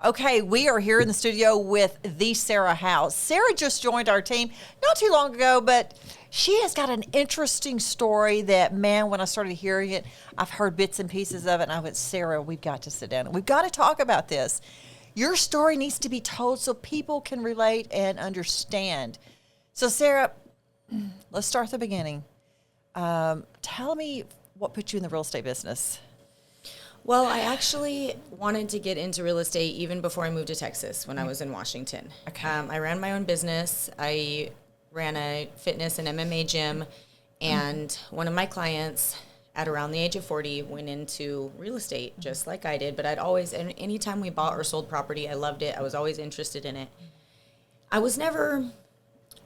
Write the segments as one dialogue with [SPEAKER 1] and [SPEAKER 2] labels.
[SPEAKER 1] Okay, we are here in the studio with the Sarah Howell. Sarah just joined our team not too long ago, but she has got an interesting story that, man, when I started hearing it, I've heard bits and pieces of it, and I went, Sarah, we've got to sit down. We've got to talk about this. Your story needs to be told so people can relate and understand. So, Sarah, let's start at the beginning. Tell me what put you in the real estate business.
[SPEAKER 2] Well, I actually wanted to get into real estate even before I moved to Texas when I was in Washington.
[SPEAKER 1] Okay.
[SPEAKER 2] I ran my own business. I ran a fitness and MMA gym, and one of my clients at around the age of 40 went into real estate just like I did. But I'd always, and anytime we bought or sold property, I loved it. I was always interested in it. I was never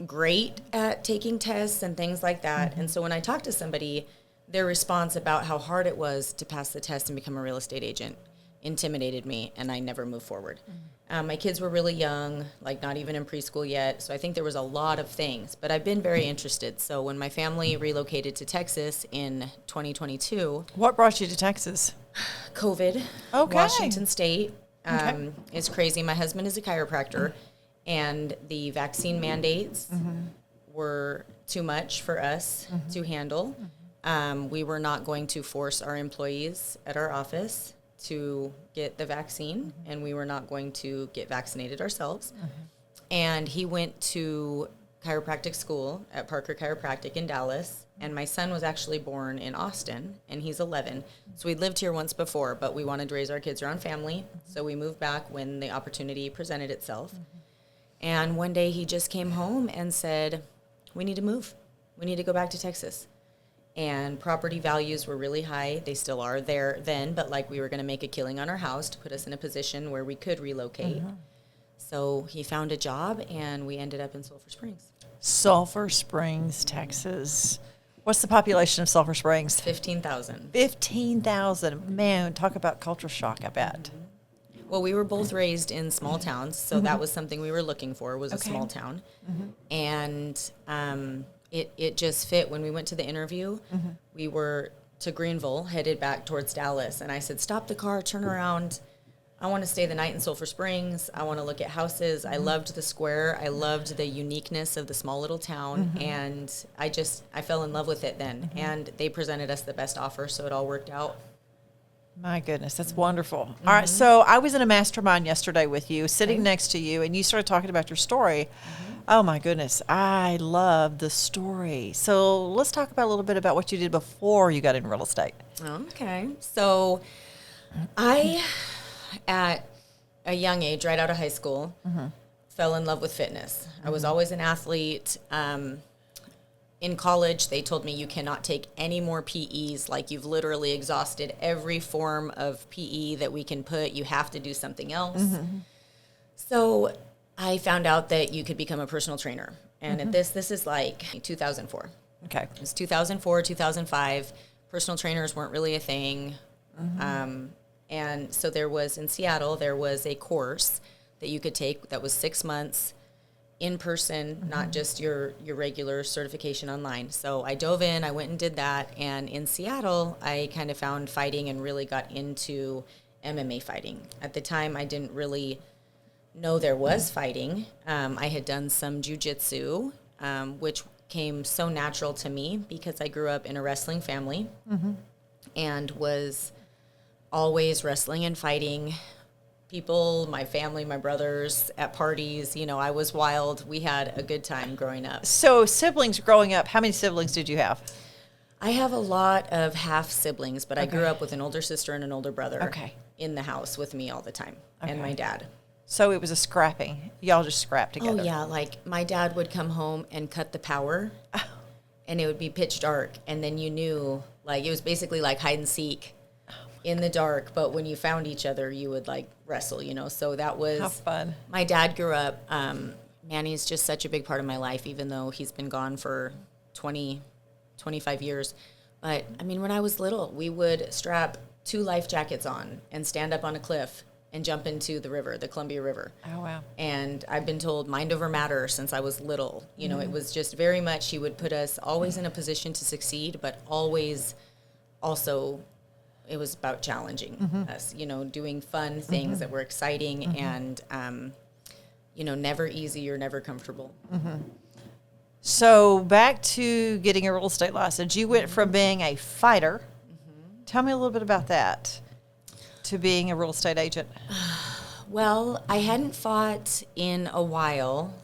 [SPEAKER 2] great at taking tests and things like that. And so when I talked to somebody, their response about how hard it was to pass the test and become a real estate agent intimidated me, and I never moved forward. My kids were really young, like not even in preschool yet, so I think there was a lot of things, but I've been very interested. So when my family relocated to Texas in 2022...
[SPEAKER 1] What brought you to Texas?
[SPEAKER 2] COVID.
[SPEAKER 1] Okay.
[SPEAKER 2] Washington State is crazy. My husband is a chiropractor, and the vaccine mandates were too much for us to handle. We were not going to force our employees at our office to get the vaccine, and we were not going to get vaccinated ourselves. And he went to chiropractic school at Parker Chiropractic in Dallas, and my son was actually born in Austin, and he's 11. So we'd lived here once before, but we wanted to raise our kids around family, so we moved back when the opportunity presented itself. And one day he just came home and said, we need to move. We need to go back to Texas. And property values were really high. They still are there then, but like we were going to make a killing on our house to put us in a position where we could relocate. So he found a job, and we ended up in Sulphur Springs.
[SPEAKER 1] Sulphur Springs, Texas. What's the population of Sulphur Springs?
[SPEAKER 2] 15,000.
[SPEAKER 1] 15,000. Man, talk about culture shock, I bet.
[SPEAKER 2] Well, we were both raised in small towns, so that was something we were looking for, was a small town. And it just fit. When we went to the interview, we were to Greenville, headed back towards Dallas. And I said, stop the car, turn around. I want to stay the night in Sulphur Springs. I want to look at houses. I loved the square. I loved the uniqueness of the small little town. And I fell in love with it then. And they presented us the best offer, so it all worked out.
[SPEAKER 1] My goodness, that's wonderful. All right, so I was in a mastermind yesterday with you, sitting next to you, and you started talking about your story. Oh, my goodness, I love the story. So let's talk about a little bit about what you did before you got in real estate.
[SPEAKER 2] Okay. So I, at a young age, right out of high school, fell in love with fitness. I was always an athlete. In college, they told me you cannot take any more PEs, like you've literally exhausted every form of PE that we can put. You have to do something else. So I found out that you could become a personal trainer. And at this is like 2004.
[SPEAKER 1] Okay.
[SPEAKER 2] It was 2004, 2005. Personal trainers weren't really a thing. And so there was, in Seattle, there was a course that you could take that was 6 months in person, not just your regular certification online. So I dove in, I went and did that. And in Seattle, I kind of found fighting and really got into MMA fighting. At the time, I didn't really know there was fighting. I had done some jiu-jitsu, which came so natural to me because I grew up in a wrestling family and was always wrestling and fighting people, my family, my brothers, at parties. You know, I was wild. We had a good time growing up.
[SPEAKER 1] So siblings growing up, how many siblings did you have?
[SPEAKER 2] I have a lot of half siblings, but I grew up with an older sister and an older brother in the house with me all the time, and my dad.
[SPEAKER 1] So it was a scrapping. Y'all just scrapped together.
[SPEAKER 2] Oh, yeah. Like, my dad would come home and cut the power, and it would be pitch dark, and then you knew, like, it was basically like hide and seek in the dark, but when you found each other, you would, like, wrestle, you know? So that was...
[SPEAKER 1] How fun.
[SPEAKER 2] My dad grew up... Manny's just such a big part of my life, even though he's been gone for 25 years. But, I mean, when I was little, we would strap 2 life jackets on and stand up on a cliff and jump into the river, the Columbia River.
[SPEAKER 1] Oh, wow.
[SPEAKER 2] And I've been told mind over matter since I was little. You know, it was just very much, he would put us always in a position to succeed, but always also it was about challenging us, doing fun things that were exciting and, never easy or never comfortable.
[SPEAKER 1] So back to getting a real estate license, you went from being a fighter. Tell me a little bit about that to being a real estate agent.
[SPEAKER 2] Well, I hadn't fought in a while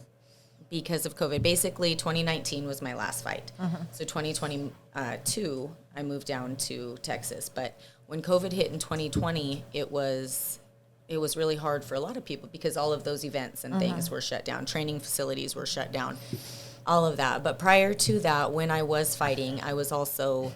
[SPEAKER 2] because of COVID. Basically, 2019 was my last fight. So 2022, I moved down to Texas. But when COVID hit in 2020, it was really hard for a lot of people because all of those events and things were shut down. Training facilities were shut down, all of that. But prior to that, when I was fighting, I was also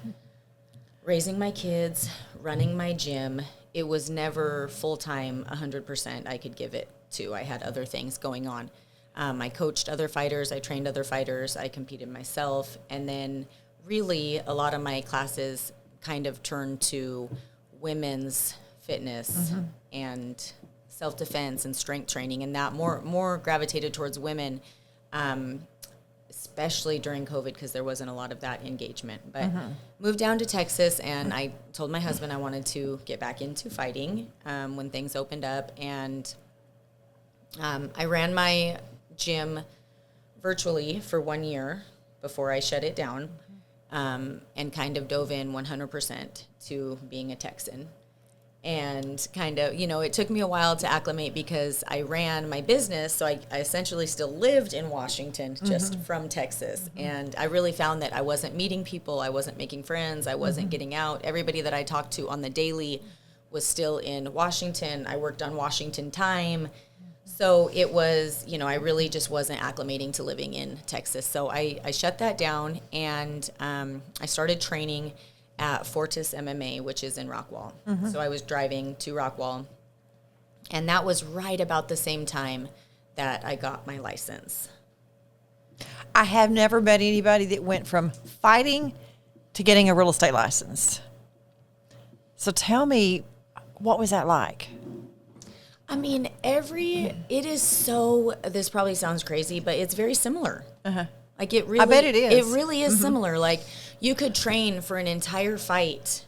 [SPEAKER 2] raising my kids, running my gym. It was never full-time, 100% I could give it to. I had other things going on. I coached other fighters. I trained other fighters. I competed myself. And then really a lot of my classes kind of turned to women's fitness and self-defense and strength training, and that more gravitated towards women, especially during COVID because there wasn't a lot of that engagement. But moved down to Texas, and I told my husband I wanted to get back into fighting when things opened up. And I ran my gym virtually for 1 year before I shut it down, and kind of dove in 100% to being a Texan. And kind of, it took me a while to acclimate because I ran my business. So I essentially still lived in Washington, just from Texas. And I really found that I wasn't meeting people. I wasn't making friends. I wasn't getting out. Everybody that I talked to on the daily was still in Washington. I worked on Washington time. So it was, I really just wasn't acclimating to living in Texas. So I shut that down, and I started training at Fortis MMA, which is in Rockwall. So I was driving to Rockwall, and that was right about the same time that I got my license.
[SPEAKER 1] I have never met anybody that went from fighting to getting a real estate license. So tell me, what was that like?
[SPEAKER 2] I mean, this probably sounds crazy, but it's very similar. Like it really,
[SPEAKER 1] I bet it is.
[SPEAKER 2] It really is similar. Like you could train for an entire fight,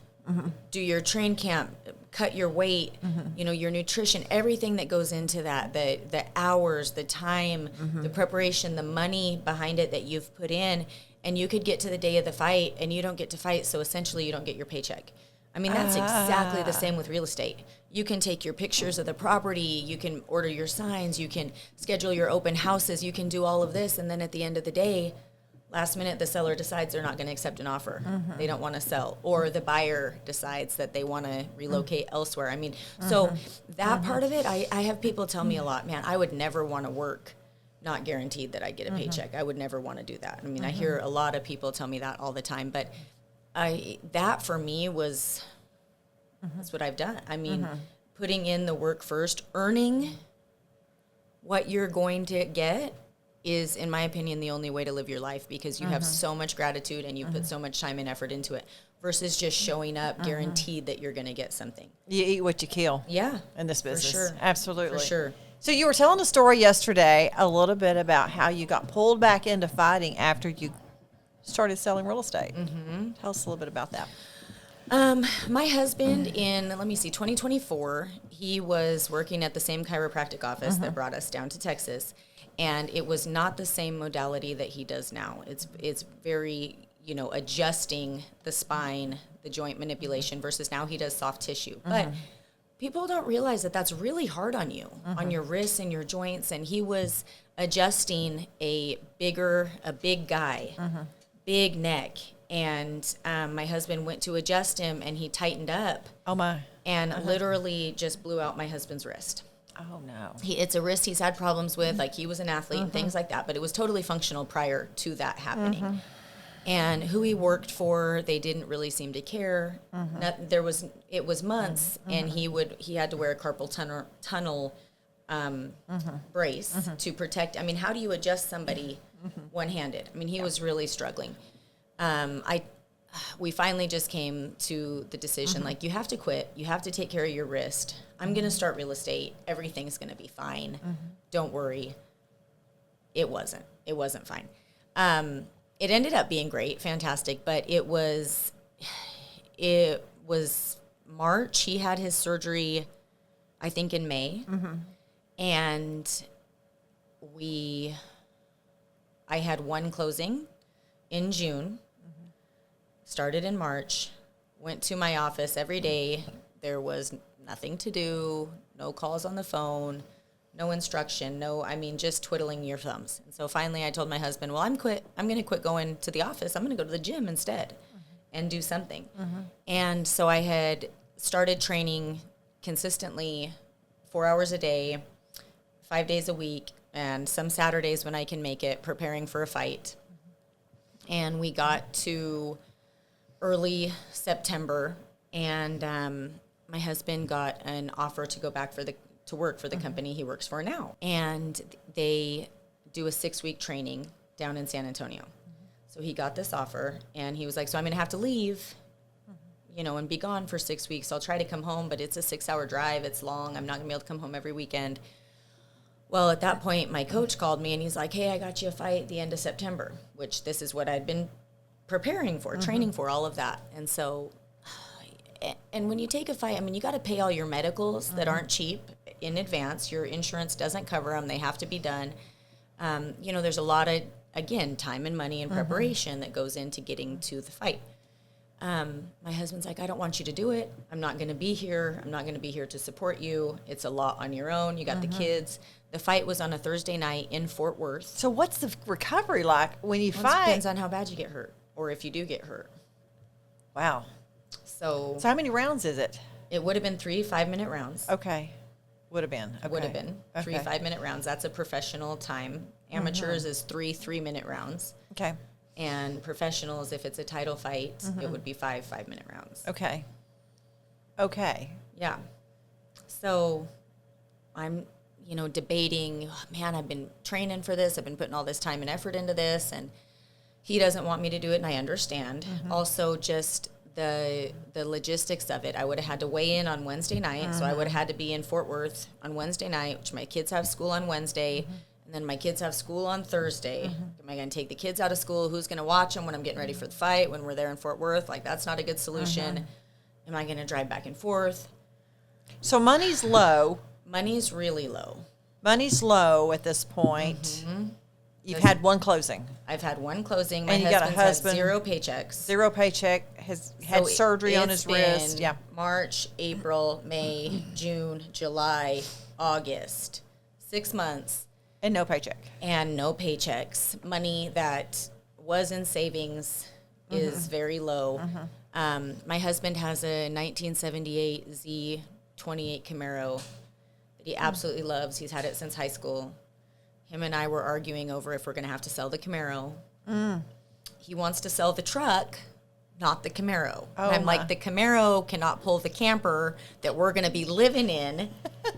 [SPEAKER 2] do your train camp, cut your weight, your nutrition, everything that goes into that, the hours, the time, the preparation, the money behind it that you've put in, and you could get to the day of the fight and you don't get to fight. So essentially you don't get your paycheck. I mean, that's exactly the same with real estate. You can take your pictures of the property, you can order your signs, you can schedule your open houses, you can do all of this, and then at the end of the day, last minute, the seller decides they're not going to accept an offer. They don't want to sell. Or the buyer decides that they want to relocate elsewhere. I mean, so that part of it, I have people tell me a lot, man, I would never want to work not guaranteed that I get a paycheck. I would never want to do that. I mean, I hear a lot of people tell me that all the time, but that for me was, that's what I've done. I mean, putting in the work first, earning what you're going to get is, in my opinion, the only way to live your life, because you have so much gratitude and you put so much time and effort into it versus just showing up guaranteed that you're going to get something.
[SPEAKER 1] You eat what you kill.
[SPEAKER 2] Yeah.
[SPEAKER 1] In this business.
[SPEAKER 2] For sure.
[SPEAKER 1] Absolutely.
[SPEAKER 2] For sure.
[SPEAKER 1] So you were telling a story yesterday a little bit about how you got pulled back into fighting after you started selling real estate. Tell us a little bit about that.
[SPEAKER 2] My husband in, 2024, he was working at the same chiropractic office that brought us down to Texas, and it was not the same modality that he does now. It's very, adjusting the spine, the joint manipulation, versus now he does soft tissue. But people don't realize that that's really hard on you, on your wrists and your joints, and he was adjusting a big guy, big neck. And my husband went to adjust him, and he tightened up.
[SPEAKER 1] Oh, my.
[SPEAKER 2] And literally just blew out my husband's wrist.
[SPEAKER 1] Oh, no.
[SPEAKER 2] It's a wrist he's had problems with. Like, he was an athlete and things like that. But it was totally functional prior to that happening. And who he worked for, they didn't really seem to care. It was months, and he had to wear a carpal tunnel brace to protect. I mean, how do you adjust somebody one-handed? I mean, he was really struggling. We finally just came to the decision, like, you have to quit. You have to take care of your wrist. I'm going to start real estate. Everything's going to be fine. Don't worry. It wasn't fine. It ended up being great, fantastic, but it was March. He had his surgery, I think, in May. And I had one closing in June, started in March, went to my office every day. There was nothing to do, no calls on the phone, no instruction, just twiddling your thumbs. And so finally I told my husband, well, I'm going to quit going to the office. I'm going to go to the gym instead and do something. And so I had started training consistently 4 hours a day, 5 days a week, and some Saturdays when I can make it, preparing for a fight. And we got to early September, and my husband got an offer to go back to work for the company he works for now. And they do a 6-week training down in San Antonio. So he got this offer, and he was like, so I'm going to have to leave, and be gone for 6 weeks. I'll try to come home, but it's a 6-hour drive. It's long. I'm not going to be able to come home every weekend. Well, at that point, my coach called me, and he's like, hey, I got you a fight at the end of September, which this is what I'd been preparing for, training for, all of that. And so, and when you take a fight, you got to pay all your medicals that aren't cheap in advance. Your insurance doesn't cover them. They have to be done. There's a lot of, again, time and money and preparation that goes into getting to the fight. My husband's like, I don't want you to do it. I'm not going to be here. I'm not going to be here to support you. It's a lot on your own. You got the kids. The fight was on a Thursday night in Fort Worth.
[SPEAKER 1] So what's the recovery like when you fight?
[SPEAKER 2] It depends on how bad you get hurt, or if you do get hurt.
[SPEAKER 1] Wow.
[SPEAKER 2] So
[SPEAKER 1] how many rounds is it?
[SPEAKER 2] It would have been 3 5-minute rounds.
[SPEAKER 1] Okay. Would have been. Okay.
[SPEAKER 2] Would have been 3 5-minute rounds. That's a professional time. Amateurs is 3 3-minute rounds.
[SPEAKER 1] Okay.
[SPEAKER 2] And professionals, if it's a title fight, it would be 5 5-minute rounds.
[SPEAKER 1] Okay. Okay.
[SPEAKER 2] Yeah. So I'm, debating, man, I've been training for this. I've been putting all this time and effort into this, and he doesn't want me to do it, and I understand. Also, just the logistics of it. I would have had to weigh in on Wednesday night, so I would have had to be in Fort Worth on Wednesday night, which my kids have school on Wednesday, and then my kids have school on Thursday. Am I going to take the kids out of school? Who's going to watch them when I'm getting ready for the fight, when we're there in Fort Worth? That's not a good solution. Am I going to drive back and forth?
[SPEAKER 1] So money's low.
[SPEAKER 2] Money's really low.
[SPEAKER 1] Money's low at this point. You've had one closing.
[SPEAKER 2] I've had one closing. My
[SPEAKER 1] and you got a husband.
[SPEAKER 2] Had 0 paychecks.
[SPEAKER 1] 0 paycheck. Has had surgery on his wrist. Yeah.
[SPEAKER 2] March, April, May, June, July, August. 6 months.
[SPEAKER 1] And no paycheck.
[SPEAKER 2] And no paychecks. Money that was in savings is very low. My husband has a 1978 Z28 Camaro that he absolutely loves. He's had it since high school. Him and I were arguing over if we're going to have to sell the Camaro. He wants to sell the truck, not the Camaro.
[SPEAKER 1] Oh,
[SPEAKER 2] I'm like, the Camaro cannot pull the camper that we're going to be living in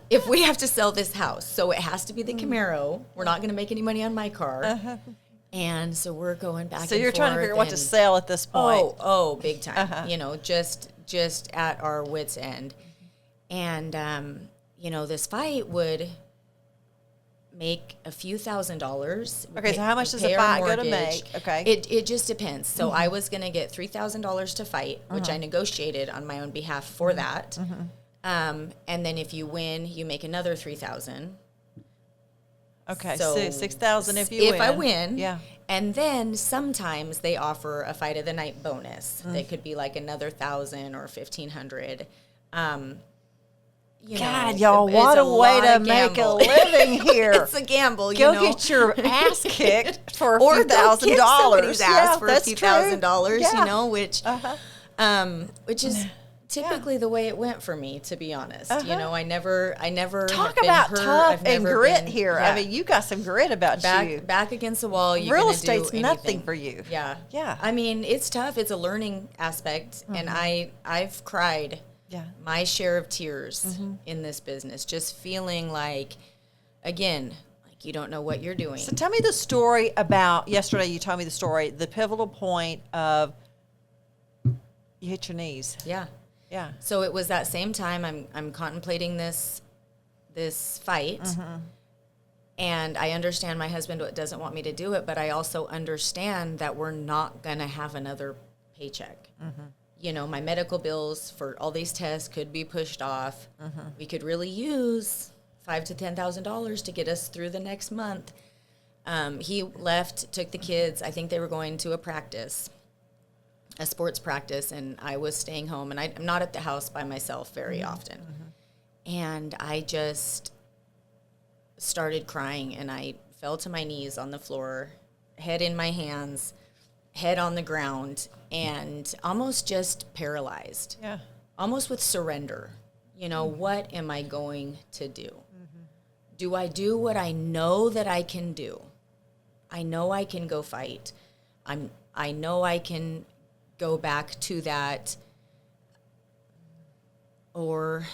[SPEAKER 2] if we have to sell this house. So it has to be the Camaro. We're not going to make any money on my car. And so we're going back and forth.
[SPEAKER 1] So you're trying to figure out what to sell at this point.
[SPEAKER 2] Oh, big time. Just at our wit's end. And, this fight would make a few $1,000s.
[SPEAKER 1] Okay, so how much does a fight go to make? Okay.
[SPEAKER 2] It just depends. So I was going to get $3,000 to fight, which I negotiated on my own behalf for that. And then if you win, you make another $3,000.
[SPEAKER 1] Okay, so 6,000 if you win.
[SPEAKER 2] If I win.
[SPEAKER 1] Yeah.
[SPEAKER 2] And then sometimes they offer a fight of the night bonus. That could be like another $1,000 or $1,500.
[SPEAKER 1] God, y'all, what a way to make a living here.
[SPEAKER 2] It's a gamble,
[SPEAKER 1] Go get your ass kicked for a
[SPEAKER 2] or
[SPEAKER 1] few $1,000.
[SPEAKER 2] Somebody's ass for a
[SPEAKER 1] that's
[SPEAKER 2] few
[SPEAKER 1] true.
[SPEAKER 2] $1,000, which is typically the way it went for me, to be honest. I never
[SPEAKER 1] Talk
[SPEAKER 2] have been
[SPEAKER 1] about
[SPEAKER 2] hurt.
[SPEAKER 1] tough
[SPEAKER 2] I've
[SPEAKER 1] and
[SPEAKER 2] never
[SPEAKER 1] grit
[SPEAKER 2] been-
[SPEAKER 1] here.
[SPEAKER 2] yeah.
[SPEAKER 1] I mean, you got some grit about you.
[SPEAKER 2] Back against the wall. You're
[SPEAKER 1] Real
[SPEAKER 2] gonna
[SPEAKER 1] estate's
[SPEAKER 2] do
[SPEAKER 1] nothing
[SPEAKER 2] anything.
[SPEAKER 1] for you.
[SPEAKER 2] Yeah.
[SPEAKER 1] Yeah.
[SPEAKER 2] I mean, it's tough. It's a learning aspect, and I've cried my share of tears in this business, just feeling like, again, like you don't know what you're doing.
[SPEAKER 1] So tell me the story about yesterday. You told me the story, the pivotal point of you hit your knees.
[SPEAKER 2] Yeah.
[SPEAKER 1] Yeah.
[SPEAKER 2] So it was that same time I'm contemplating this fight, and I understand my husband doesn't want me to do it, but I also understand that we're not going to have another paycheck. my medical bills for all these tests could be pushed off. We could really use $5,000 to $10,000 to get us through the next month. He left, took the kids. I think they were going to a sports practice, and I was staying home. And I'm not at the house by myself very often. And I just started crying, and I fell to my knees on the floor, head in my hands, head on the ground, and almost just paralyzed.
[SPEAKER 1] Yeah.
[SPEAKER 2] Almost with surrender. What am I going to do? Do I do what I know that I can do? I know I can go fight. I know I can go back to that. Or,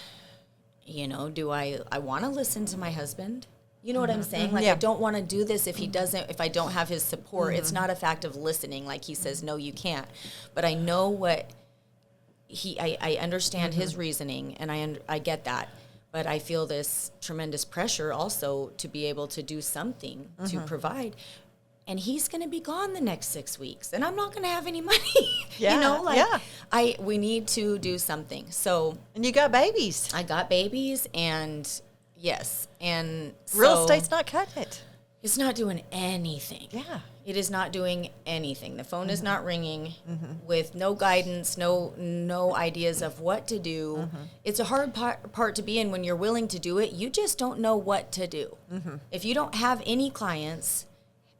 [SPEAKER 2] do I want to listen to my husband? You know what I'm saying? Like, I don't want to do this if I don't have his support. It's not a fact of listening. Like he says, no, you can't. But I know what I understand his reasoning, and I get that. But I feel this tremendous pressure also to be able to do something to provide. And he's going to be gone the next 6 weeks, and I'm not going to have any money. We need to do something. So,
[SPEAKER 1] and you got babies.
[SPEAKER 2] I got babies, and yes, and
[SPEAKER 1] real estate's not cutting it.
[SPEAKER 2] It's not doing anything.
[SPEAKER 1] Yeah.
[SPEAKER 2] It is not doing anything. The phone is not ringing with no guidance, no ideas of what to do. It's a hard part to be in when you're willing to do it. You just don't know what to do. If you don't have any clients,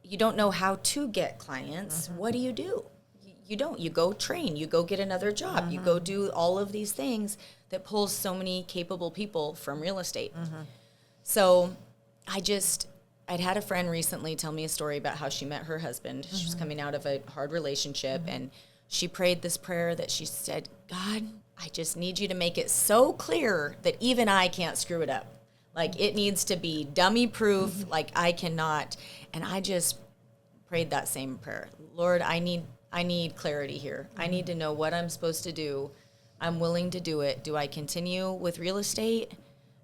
[SPEAKER 2] you don't know how to get clients, what do? You don't. You go train. You go get another job. You go do all of these things that pulls so many capable people from real estate. So I'd had a friend recently tell me a story about how she met her husband. She was coming out of a hard relationship, and she prayed this prayer that she said, God, I just need you to make it so clear that even I can't screw it up. Like, it needs to be dummy proof, like I cannot. And I just prayed that same prayer. Lord, I need clarity here. I need to know what I'm supposed to do. I'm willing to do it. Do I continue with real estate?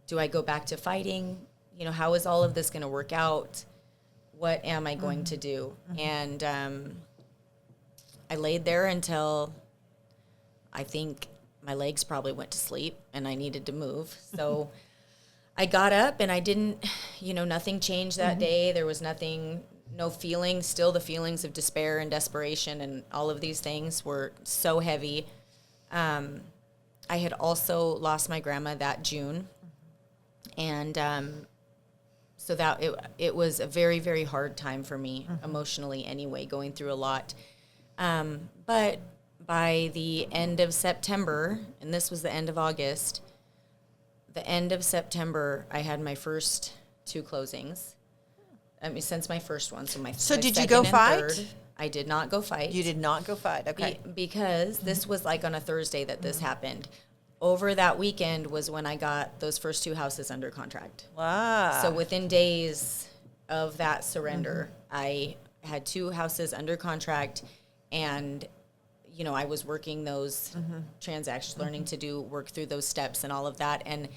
[SPEAKER 2] Do I go back to fighting? How is all of this going to work out? What am I going to do? And I laid there until I think my legs probably went to sleep and I needed to move. So I got up, and I didn't, nothing changed that day. There was nothing, no feelings, still the feelings of despair and desperation, and all of these things were so heavy. I had also lost my grandma that June. And so that it was a very, very hard time for me emotionally anyway, going through a lot. But by the end of September, and this was the end of August, the end of September, I had my first 2 closings. Since my first one. So
[SPEAKER 1] did you go fight?
[SPEAKER 2] Third, I did not go fight.
[SPEAKER 1] You did not go fight, okay.
[SPEAKER 2] Because this was like on a Thursday that this happened. Over that weekend was when I got those first 2 houses under contract.
[SPEAKER 1] Wow.
[SPEAKER 2] So within days of that surrender, I had 2 houses under contract, and I was working those transactions, learning to work through those steps and all of that, and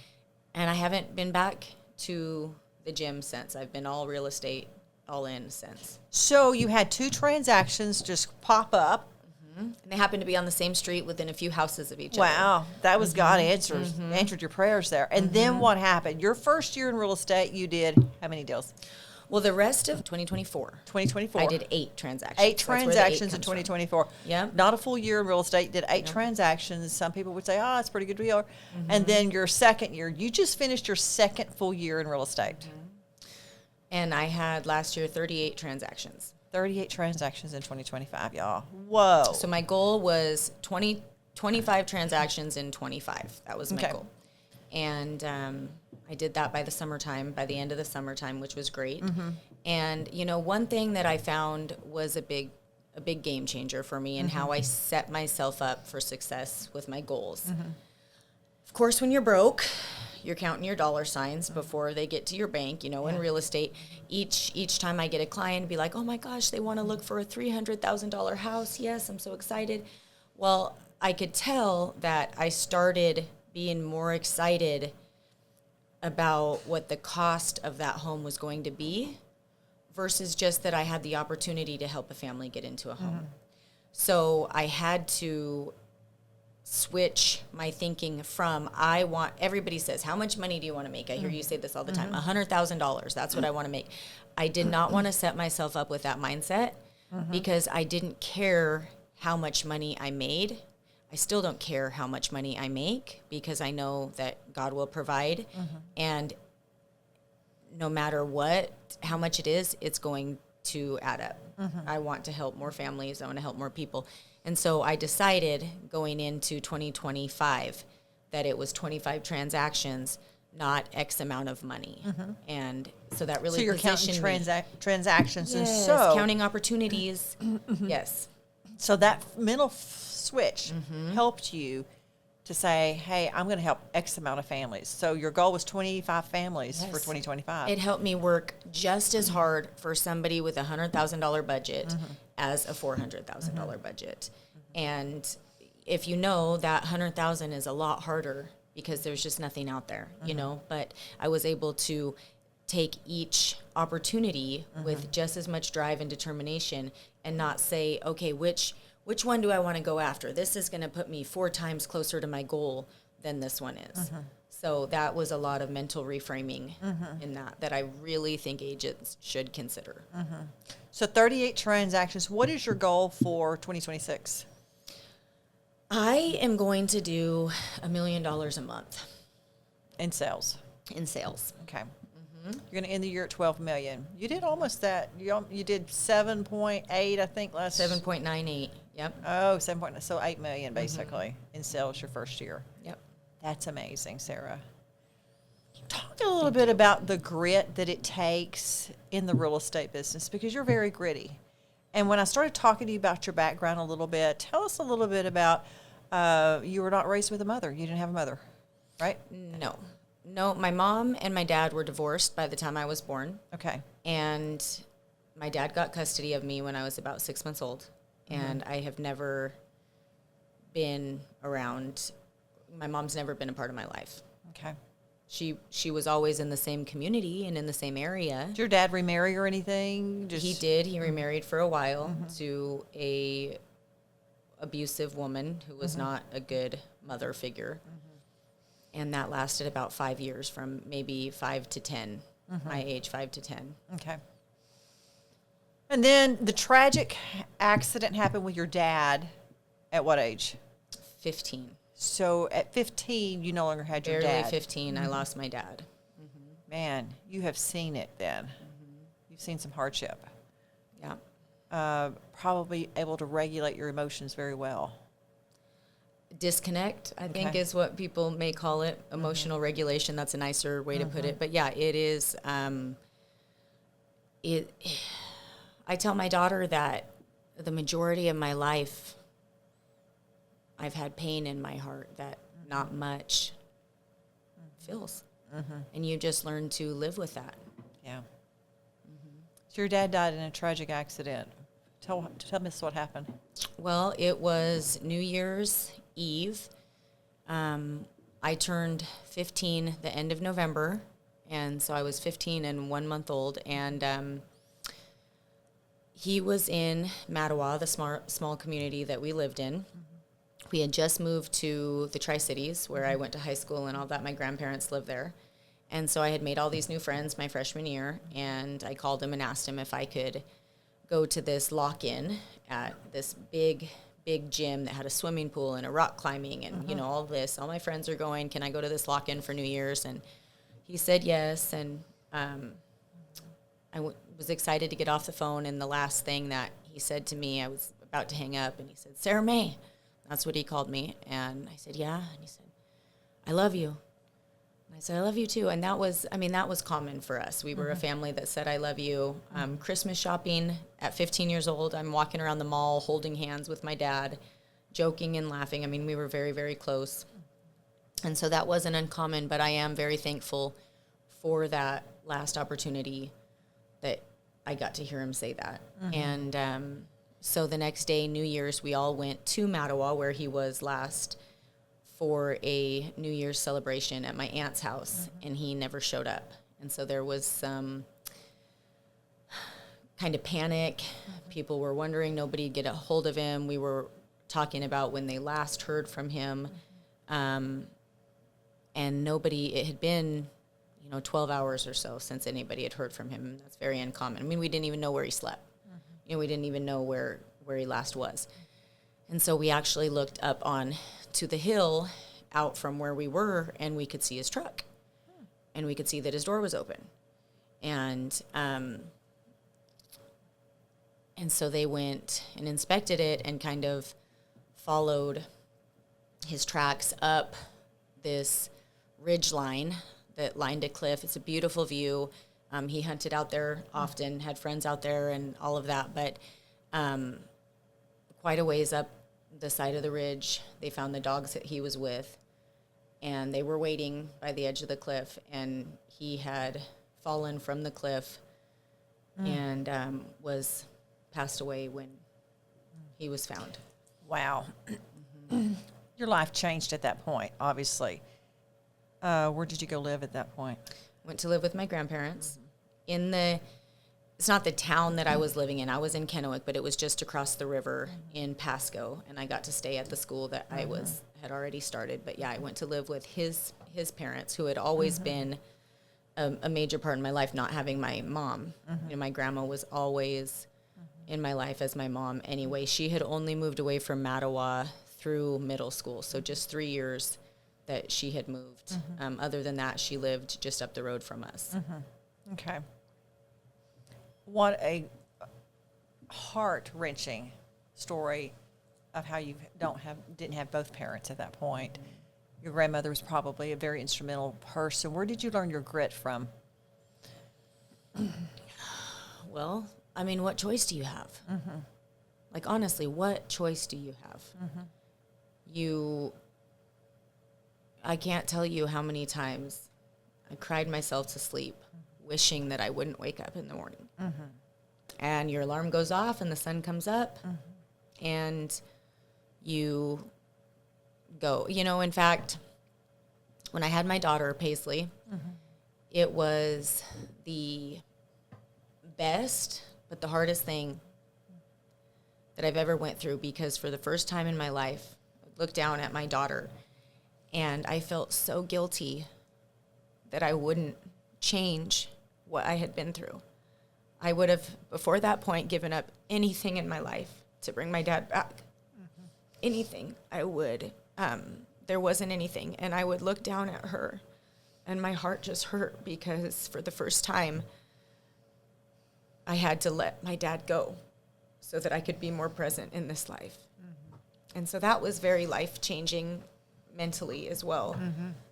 [SPEAKER 2] I haven't been back to the gym since. I've been all real estate, all in since.
[SPEAKER 1] So you had 2 transactions just pop up.
[SPEAKER 2] And they happened to be on the same street within a few houses of each other.
[SPEAKER 1] Wow, that was God answered your prayers there. And then what happened? Your first year in real estate, you did how many deals?
[SPEAKER 2] Well, the rest of 2024.
[SPEAKER 1] 2024.
[SPEAKER 2] I did 8 transactions.
[SPEAKER 1] 8 transactions in 2024.
[SPEAKER 2] Yeah.
[SPEAKER 1] Not a full year in real estate, did 8 transactions. Some people would say, it's a pretty good deal. And then your second year, you just finished your second full year in real estate.
[SPEAKER 2] And I had last year 38 transactions.
[SPEAKER 1] 38 transactions in 2025, y'all. Whoa.
[SPEAKER 2] So my goal was 25 transactions in 25. That was my goal. And I did that by the end of the summertime, which was great. And, one thing that I found was a big game changer for me and how I set myself up for success with my goals. Of course, when you're broke, you're counting your dollar signs before they get to your bank. In real estate, each time I get a client, be like, oh my gosh, they want to look for a $300,000 house. Yes, I'm so excited. Well, I could tell that I started being more excited about what the cost of that home was going to be versus just that I had the opportunity to help a family get into a home. So I had to switch my thinking from everybody says, how much money do you want to make? I hear you say this all the time, $100,000. That's what I want to make. I did not want to set myself up with that mindset because I didn't care how much money I made. I still don't care how much money I make because I know that God will provide. And no matter how much it is, it's going to add up. I want to help more families. I want to help more people. And so I decided going into 2025 that it was 25 transactions, not X amount of money. And so that really positioned me.
[SPEAKER 1] Transactions.
[SPEAKER 2] Yes,
[SPEAKER 1] And so
[SPEAKER 2] counting opportunities. Yes.
[SPEAKER 1] So that mental switch helped you to say, hey, I'm going to help X amount of families. So your goal was 25 families for 2025.
[SPEAKER 2] It helped me work just as hard for somebody with a $100,000 budget as a $400,000 budget. And if you know that $100,000 is a lot harder because there's just nothing out there, you know, but I was able to take each opportunity with just as much drive and determination and not say, okay, which one do I want to go after? This is going to put me 4 times closer to my goal than this one is. So that was a lot of mental reframing in that I really think agents should consider.
[SPEAKER 1] So 38 transactions. What is your goal for 2026?
[SPEAKER 2] I am going to do $1 million a month
[SPEAKER 1] In sales.
[SPEAKER 2] in sales.
[SPEAKER 1] Okay. You're going to end the year at 12 million. You did almost that. You did 7.8, I think, last
[SPEAKER 2] 7.98. Yep.
[SPEAKER 1] Oh, 7. So 8 million basically in sales your first year.
[SPEAKER 2] Yep.
[SPEAKER 1] That's amazing, Sarah. Talk a little bit about the grit that it takes in the real estate business because you're very gritty. And when I started talking to you about your background a little bit, tell us a little bit about you were not raised with a mother. You didn't have a mother, right?
[SPEAKER 2] No, my mom and my dad were divorced by the time I was born.
[SPEAKER 1] Okay.
[SPEAKER 2] And my dad got custody of me when I was about 6 months old. And I have never been around, my mom's never been a part of my life.
[SPEAKER 1] Okay.
[SPEAKER 2] She was always in the same community and in the same area.
[SPEAKER 1] Did your dad remarry or anything?
[SPEAKER 2] He did. He remarried for a while to a abusive woman who was not a good mother figure. And that lasted about 5 years, from maybe 5 to 10, my age, 5 to 10.
[SPEAKER 1] Okay. And then the tragic accident happened with your dad at what age?
[SPEAKER 2] 15.
[SPEAKER 1] So at 15, you no longer had your dad.
[SPEAKER 2] Barely 15, I lost my dad.
[SPEAKER 1] Man, you have seen it then. You've seen some hardship.
[SPEAKER 2] Yeah.
[SPEAKER 1] Probably able to regulate your emotions very well.
[SPEAKER 2] Disconnect, I think,
[SPEAKER 1] Okay.
[SPEAKER 2] is what people may call it. Emotional regulation, that's a nicer way to put it. But yeah, it is. I tell my daughter that the majority of my life, I've had pain in my heart that not much feels. And you just learn to live with that.
[SPEAKER 1] Yeah. So your dad died in a tragic accident. Tell us what happened.
[SPEAKER 2] Well, it was New Year's Eve. I turned 15 the end of November, and so I was 15 and 1 month old, and he was in Mattawa, the small community that we lived in. We had just moved to the Tri-Cities, where I went to high school and all that. My grandparents lived there. And so I had made all these new friends my freshman year, and I called him and asked him if I could go to this lock-in at this big gym that had a swimming pool and a rock climbing and, you know, all this. All my friends are going. Can I go to this lock-in for New Year's? And he said yes, and was excited to get off the phone, and the last thing that he said to me, I was about to hang up, and he said, "Sarah May." That's what he called me. And I said, "Yeah." And he said, "I love you." And I said, "I love you too." And that was common for us. We were a family that said, "I love you." Christmas shopping at 15 years old, I'm walking around the mall holding hands with my dad, joking and laughing. I mean, we were very, very close. And so that wasn't uncommon, but I am very thankful for that last opportunity that I got to hear him say that. And so the next day, New Year's, we all went to Mattawa, where he was last, for a New Year's celebration at my aunt's house, and he never showed up. And so there was some kind of panic. People were wondering, nobody could get a hold of him. We were talking about when they last heard from him. And nobody, it had been, 12 hours or so since anybody had heard from him. That's very uncommon. I mean, we didn't even know where he slept. We didn't even know where he last was. And so we actually looked up on to the hill out from where we were, and we could see his truck. And we could see that his door was open. And so they went and inspected it and kind of followed his tracks up this ridge line that lined a cliff. It's a beautiful view. He hunted out there often, had friends out there and all of that. But quite a ways up the side of the ridge, they found the dogs that he was with. And they were waiting by the edge of the cliff. And he had fallen from the cliff and was passed away when he was found.
[SPEAKER 1] Wow. Your life changed at that point, obviously. Where did you go live at that point?
[SPEAKER 2] Went to live with my grandparents it's not the town that I was living in. I was in Kennewick, but it was just across the river in Pasco, and I got to stay at the school that I had already started. But yeah, I went to live with his parents, who had always been a major part in my life, not having my mom. My grandma was always in my life as my mom anyway. She had only moved away from Mattawa through middle school, so just 3 years that she had moved. Other than that, she lived just up the road from us.
[SPEAKER 1] Okay. What a heart-wrenching story of how you didn't have both parents at that point. Your grandmother was probably a very instrumental person. Where did you learn your grit from?
[SPEAKER 2] Well, I mean, what choice do you have? Like, honestly, what choice do you have? I can't tell you how many times I cried myself to sleep, wishing that I wouldn't wake up in the morning. And your alarm goes off and the sun comes up and you go. In fact, when I had my daughter, Paisley, it was the best but the hardest thing that I've ever went through, because for the first time in my life, I looked down at my daughter and I felt so guilty that I wouldn't change what I had been through. I would have, before that point, given up anything in my life to bring my dad back. Anything. I would. There wasn't anything. And I would look down at her, and my heart just hurt, because for the first time, I had to let my dad go so that I could be more present in this life. And so that was very life-changing mentally as well.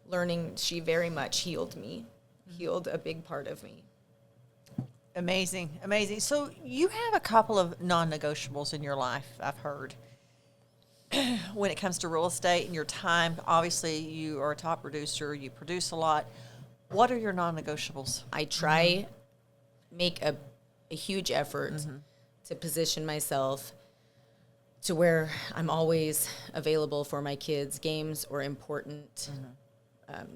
[SPEAKER 2] Learning, she very much healed me, healed a big part of me.
[SPEAKER 1] Amazing, amazing. So you have a couple of non-negotiables in your life, I've heard. When it comes to real estate and your time, obviously you are a top producer, you produce a lot. What are your non-negotiables?
[SPEAKER 2] I try make a huge effort to position myself to where I'm always available for my kids' games or important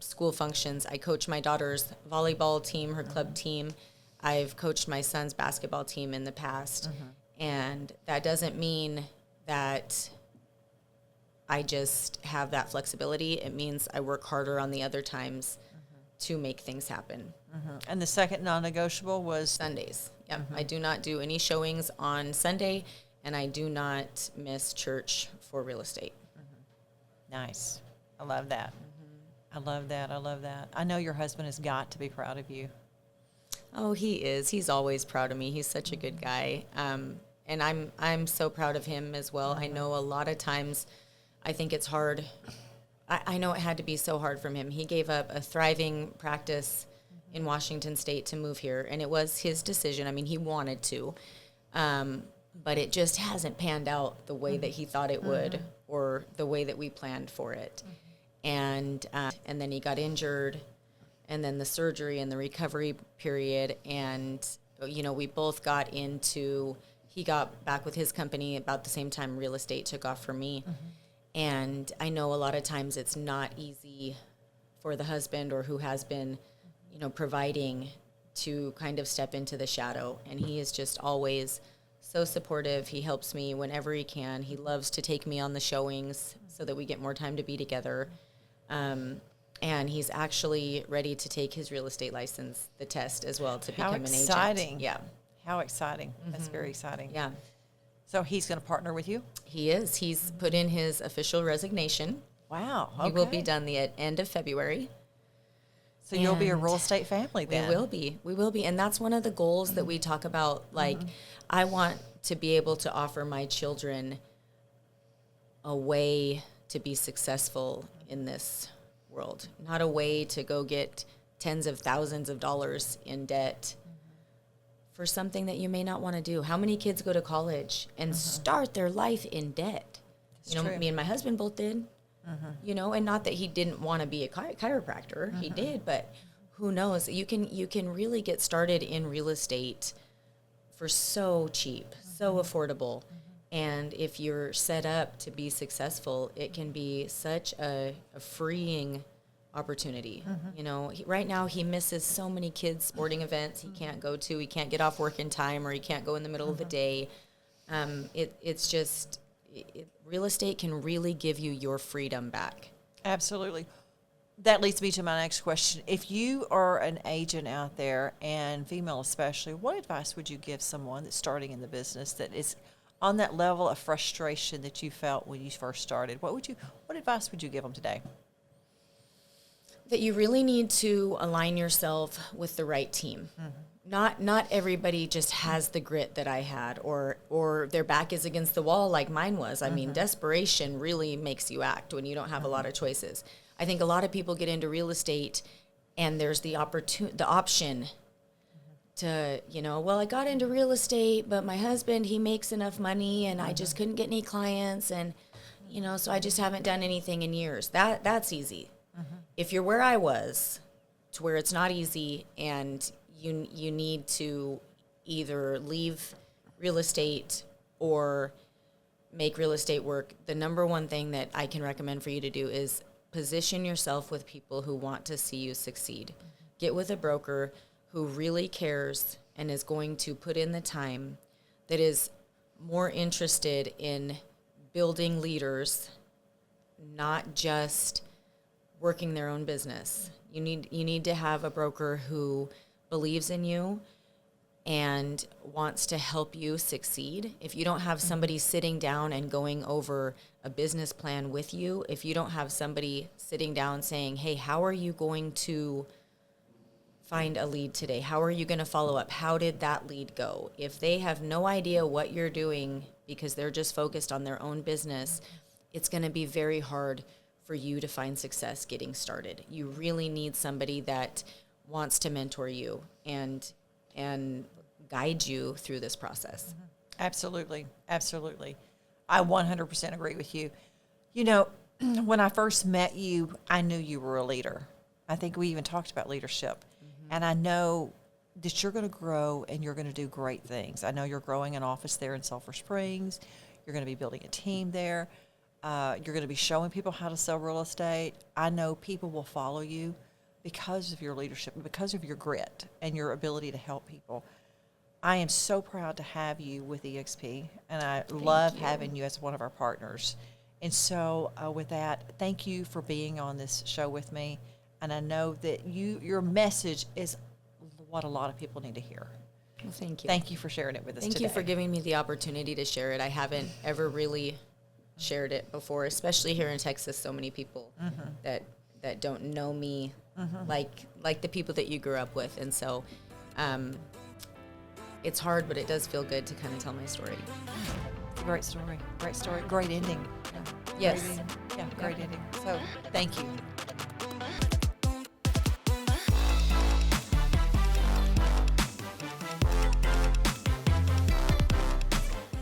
[SPEAKER 2] school functions. I coach my daughter's volleyball team, her club team. I've coached my son's basketball team in the past. And that doesn't mean that I just have that flexibility. It means I work harder on the other times to make things happen.
[SPEAKER 1] And the second non-negotiable was?
[SPEAKER 2] Sundays. Yep. I do not do any showings on Sunday, and I do not miss church for real estate.
[SPEAKER 1] Nice. I love that. I love that. I love that. I know your husband has got to be proud of you.
[SPEAKER 2] Oh, he is. He's always proud of me. He's such a good guy. And I'm so proud of him as well. I know a lot of times I think it's hard. I know it had to be so hard from him. He gave up a thriving practice in Washington State to move here, and it was his decision. I mean, he wanted to, but it just hasn't panned out the way that he thought it would, or the way that we planned for it. And then he got injured, and then the surgery and the recovery period, and we both got into. He got back with his company about the same time real estate took off for me. And I know a lot of times it's not easy for the husband or who has been, providing, to kind of step into the shadow. And he is just always so supportive. He helps me whenever he can. He loves to take me on the showings so that we get more time to be together. And he's actually ready to take his real estate license, the test as well, to become an agent.
[SPEAKER 1] How exciting.
[SPEAKER 2] Yeah.
[SPEAKER 1] How exciting. That's very exciting.
[SPEAKER 2] Yeah.
[SPEAKER 1] So he's going to partner with you?
[SPEAKER 2] He is. He's put in his official resignation.
[SPEAKER 1] Wow. Okay.
[SPEAKER 2] He will be done the end of February.
[SPEAKER 1] So you'll be a
[SPEAKER 2] And
[SPEAKER 1] real estate family then.
[SPEAKER 2] We will be. And that's one of the goals that we talk about. Like, I want to be able to offer my children a way to be successful in this world, not a way to go get tens of thousands of dollars in debt for something that you may not want to do. How many kids go to college and start their life in debt?
[SPEAKER 1] That's
[SPEAKER 2] you know,
[SPEAKER 1] true.
[SPEAKER 2] me and my husband both did. You know, and not that he didn't want to be a chiropractor. He did, but who knows? You can really get started in real estate for so cheap, so affordable. And if you're set up to be successful, it can be such a freeing opportunity. You know, right now he misses so many kids' sporting events he can't go to. He can't get off work in time, or he can't go in the middle of the day. It's just... real estate can really give you your freedom back.
[SPEAKER 1] Absolutely. That leads me to my next question. If you are an agent out there, and female especially, what advice would you give someone that's starting in the business that is on that level of frustration that you felt when you first started? What advice would you give them today?
[SPEAKER 2] That you really need to align yourself with the right team. Not everybody just has the grit that I had, or their back is against the wall like mine was. I mean, desperation really makes you act when you don't have a lot of choices. I think a lot of people get into real estate and there's the option to, you know, well, I got into real estate, but my husband, he makes enough money and I just couldn't get any clients, and, you know, so I just haven't done anything in years. That's easy. If you're where I was, to where it's not easy and you need to either leave real estate or make real estate work, the number one thing that I can recommend for you to do is position yourself with people who want to see you succeed. Get with a broker who really cares and is going to put in the time, that is more interested in building leaders, not just working their own business. You need to have a broker who believes in you and wants to help you succeed. If you don't have somebody sitting down and going over a business plan with you, if you don't have somebody sitting down saying, hey, how are you going to find a lead today? How are you going to follow up? How did that lead go? If they have no idea what you're doing because they're just focused on their own business, it's going to be very hard for you to find success getting started. You really need somebody that wants to mentor you and guide you through this process.
[SPEAKER 1] Absolutely. Absolutely. I 100% agree with you. You know, when I first met you, I knew you were a leader. I think we even talked about leadership. And I know that you're going to grow and you're going to do great things. I know you're growing an office there in Sulphur Springs. You're going to be building a team there. You're going to be showing people how to sell real estate. I know people will follow you because of your leadership, because of your grit and your ability to help people. I am so proud to have you with EXP, and I love having you as one of our partners. And so with that, thank you for being on this show with me. And I know that your message is what a lot of people need to hear.
[SPEAKER 2] Well, thank you.
[SPEAKER 1] Thank you for sharing it with us
[SPEAKER 2] today. Thank you for giving me the opportunity to share it. I haven't ever really shared it before, especially here in Texas. So many people that don't know me like the people that you grew up with. And so it's hard, but it does feel good to kind of tell my story.
[SPEAKER 1] Great story. Great story. Great ending.
[SPEAKER 2] Yes.
[SPEAKER 1] Great ending. Yeah, great ending. So thank you.